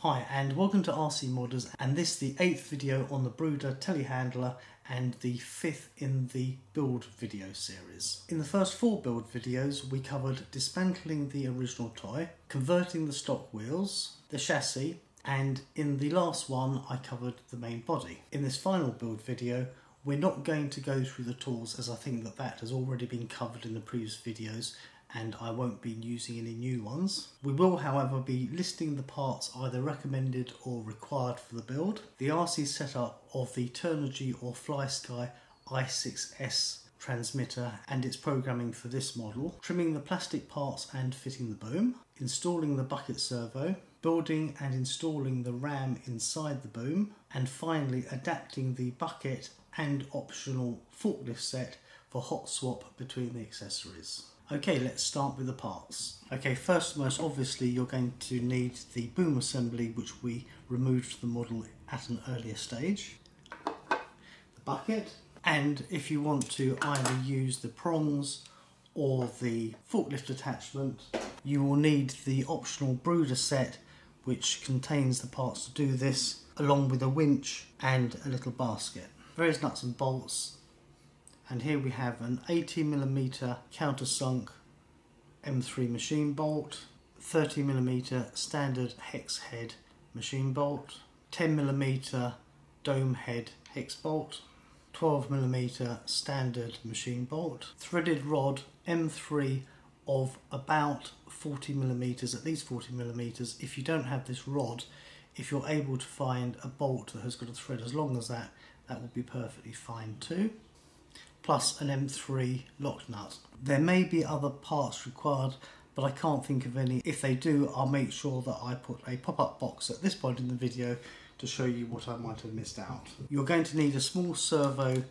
Hi and welcome to RC Modders, and this is the 8th video on the Bruder telehandler and the 5th in the build video series. In the first 4 build videos we covered dismantling the original toy, converting the stock wheels, the chassis, and in the last one I covered the main body. In this final build video we're not going to go through the tools, as I think that has already been covered in the previous videos and I won't be using any new ones. We will however be listing the parts either recommended or required for the build, the RC setup of the Turnigy or FlySky i6S transmitter and its programming for this model, trimming the plastic parts and fitting the boom, installing the bucket servo, building and installing the ram inside the boom, and finally adapting the bucket and optional forklift set for hot swap between the accessories. Okay, let's start with the parts. Okay, first and most obviously you're going to need the boom assembly, which we removed from the model at an earlier stage, the bucket, and if you want to either use the prongs or the forklift attachment, you will need the optional Bruder set, which contains the parts to do this, along with a winch and a little basket. Various nuts and bolts. And here we have an 80mm countersunk M3 machine bolt, 30mm standard hex head machine bolt, 10mm dome head hex bolt, 12mm standard machine bolt, threaded rod M3 of about 40mm, at least 40mm. If you don't have this rod, if you're able to find a bolt that has got a thread as long as that, that would be perfectly fine too. Plus an M3 lock nut. There may be other parts required, but I can't think of any. If they do, I'll make sure that I put a pop-up box at this point in the video to show you what I might have missed out. You're going to need a small servo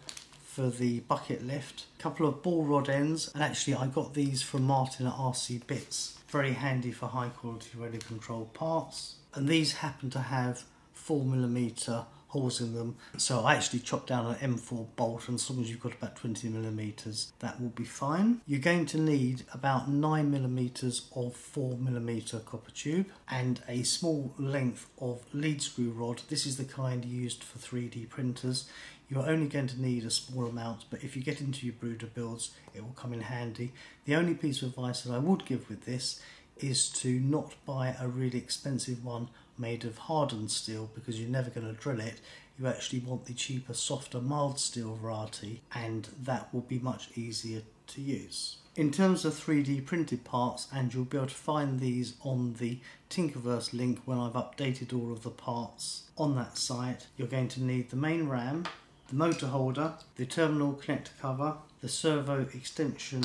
for the bucket lift, a couple of ball rod ends, and actually I got these from Martin at RC Bits. Very handy for high quality radio control parts. And these happen to have 4mm holes in them, so I actually chopped down an M4 bolt, and as long as you've got about 20mm that will be fine. You're going to need about 9mm of 4mm copper tube and a small length of lead screw rod. This is the kind used for 3D printers. You're only going to need a small amount, but if you get into your Bruder builds it will come in handy. The only piece of advice that I would give with this is to not buy a really expensive one made of hardened steel, because you're never going to drill it. You actually want the cheaper, softer, mild steel variety, and that will be much easier to use. In terms of 3D printed parts, and you'll be able to find these on the Tinkerverse link when I've updated all of the parts on that site, you're going to need the main ram, the motor holder, the terminal connector cover, the servo extension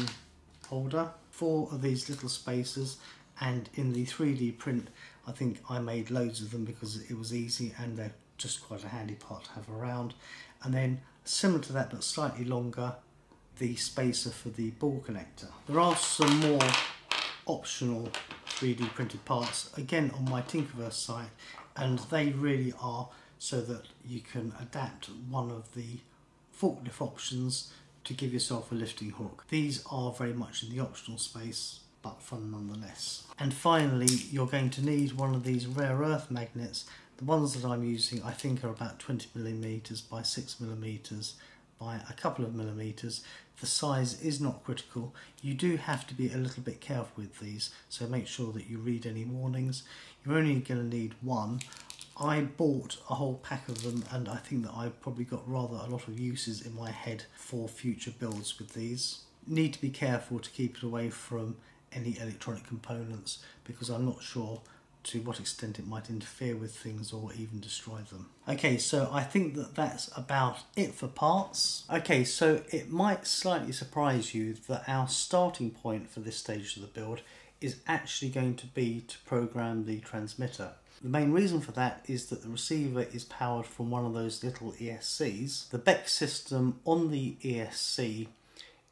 holder, 4 of these little spacers, and in the 3D print I think I made loads of them because it was easy and they're just quite a handy part to have around. And then similar to that but slightly longer, the spacer for the ball connector. There are some more optional 3D printed parts again on my Tinkerverse site, and they really are so that you can adapt one of the forklift options to give yourself a lifting hook. These are very much in the optional space, but fun nonetheless. And finally you're going to need one of these rare earth magnets. The ones that I'm using I think are about 20mm by 6mm by a couple of millimeters. The size is not critical. You do have to be a little bit careful with these, so make sure that you read any warnings. You're only going to need one. I bought a whole pack of them and I think that I've probably got rather a lot of uses in my head for future builds with these. Need to be careful to keep it away from any electronic components, because I'm not sure to what extent it might interfere with things or even destroy them. Okay, so I think that that's about it for parts. Okay, so it might slightly surprise you that our starting point for this stage of the build is actually going to be to program the transmitter. The main reason for that is that the receiver is powered from one of those little ESCs. The BEC system on the ESC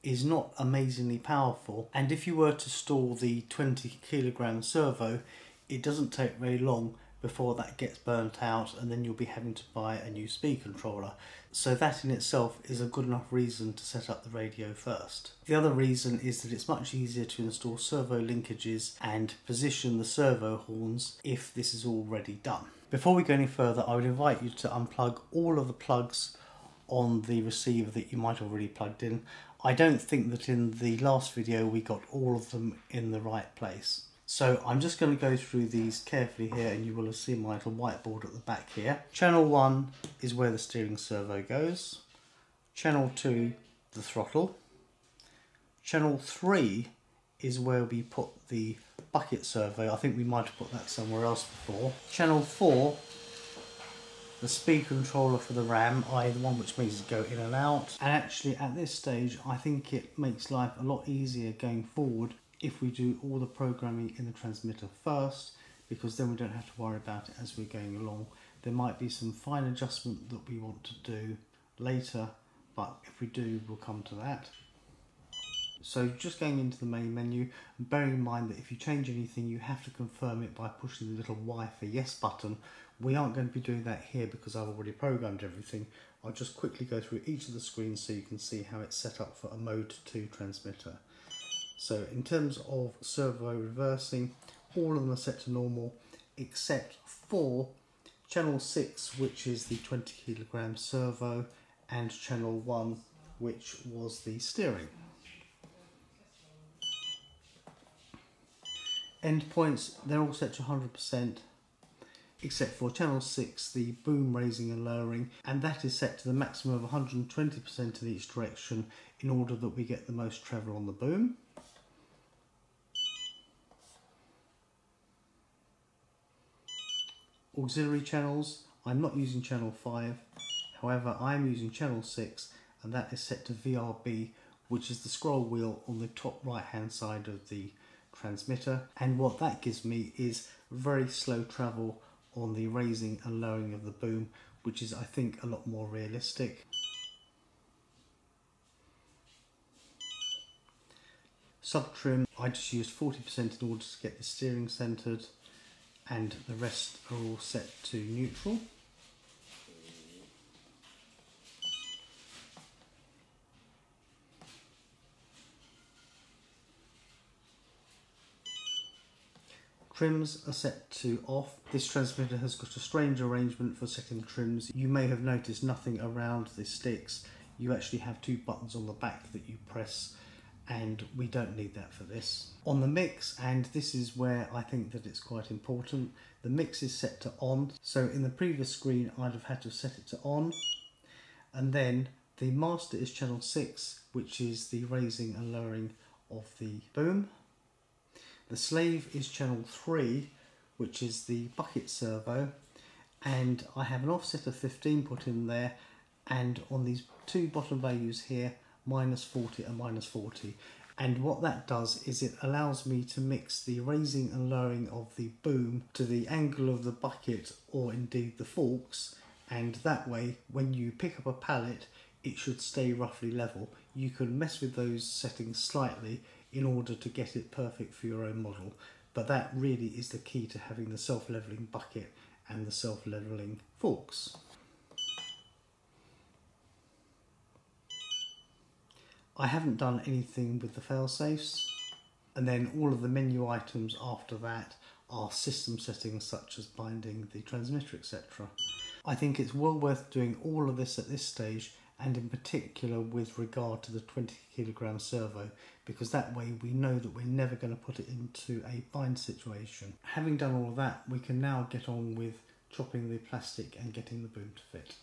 is not amazingly powerful, and if you were to store the 20kg servo, it doesn't take very long before that gets burnt out, and then you'll be having to buy a new speed controller. So that in itself is a good enough reason to set up the radio first. The other reason is that it's much easier to install servo linkages and position the servo horns if this is already done. Before we go any further, I would invite you to unplug all of the plugs on the receiver that you might already plugged in. I don't think that in the last video we got all of them in the right place. So I'm just going to go through these carefully here, and you will have seen my little whiteboard at the back here. Channel 1 is where the steering servo goes. Channel 2, the throttle. Channel 3 is where we put the bucket servo. I think we might have put that somewhere else before. Channel 4, the speed controller for the RAM, i.e. the one which makes it go in and out. And actually at this stage I think it makes life a lot easier going forward if we do all the programming in the transmitter first, because then we don't have to worry about it as we're going along. There might be some fine adjustment that we want to do later, but if we do, we'll come to that. So just going into the main menu, and bearing in mind that if you change anything you have to confirm it by pushing the little Y for yes button. We aren't going to be doing that here because I've already programmed everything. I'll just quickly go through each of the screens so you can see how it's set up for a mode 2 transmitter. So in terms of servo reversing, all of them are set to normal except for channel 6, which is the 20 kilogram servo, and channel 1, which was the steering. Endpoints, they're all set to 100%, except for channel 6, the boom raising and lowering, and that is set to the maximum of 120% in each direction in order that we get the most treble on the boom. Auxiliary channels, I'm not using channel 5, however I am using channel 6, and that is set to VRB, which is the scroll wheel on the top right hand side of the transmitter, and what that gives me is very slow travel on the raising and lowering of the boom, which is I think a lot more realistic. Sub trim, I just used 40% in order to get the steering centered, and the rest are all set to neutral. Trims are set to off. This transmitter has got a strange arrangement for setting trims. You may have noticed nothing around the sticks. You actually have 2 buttons on the back that you press, and we don't need that for this. On the mix, and this is where I think that it's quite important, the mix is set to on. So in the previous screen I'd have had to set it to on, and then the master is channel 6, which is the raising and lowering of the boom. The slave is channel 3, which is the bucket servo, and I have an offset of 15 put in there, and on these 2 bottom values here, -40 and -40. And what that does is it allows me to mix the raising and lowering of the boom to the angle of the bucket, or indeed the forks, and that way when you pick up a pallet it should stay roughly level. You can mess with those settings slightly in order to get it perfect for your own model, but that really is the key to having the self-leveling bucket and the self-leveling forks. I haven't done anything with the fail-safes, and then all of the menu items after that are system settings such as binding the transmitter, etc. I think it's well worth doing all of this at this stage, and in particular with regard to the 20 kilogram servo, because that way we know that we're never going to put it into a bind situation. Having done all of that, we can now get on with chopping the plastic and getting the boom to fit.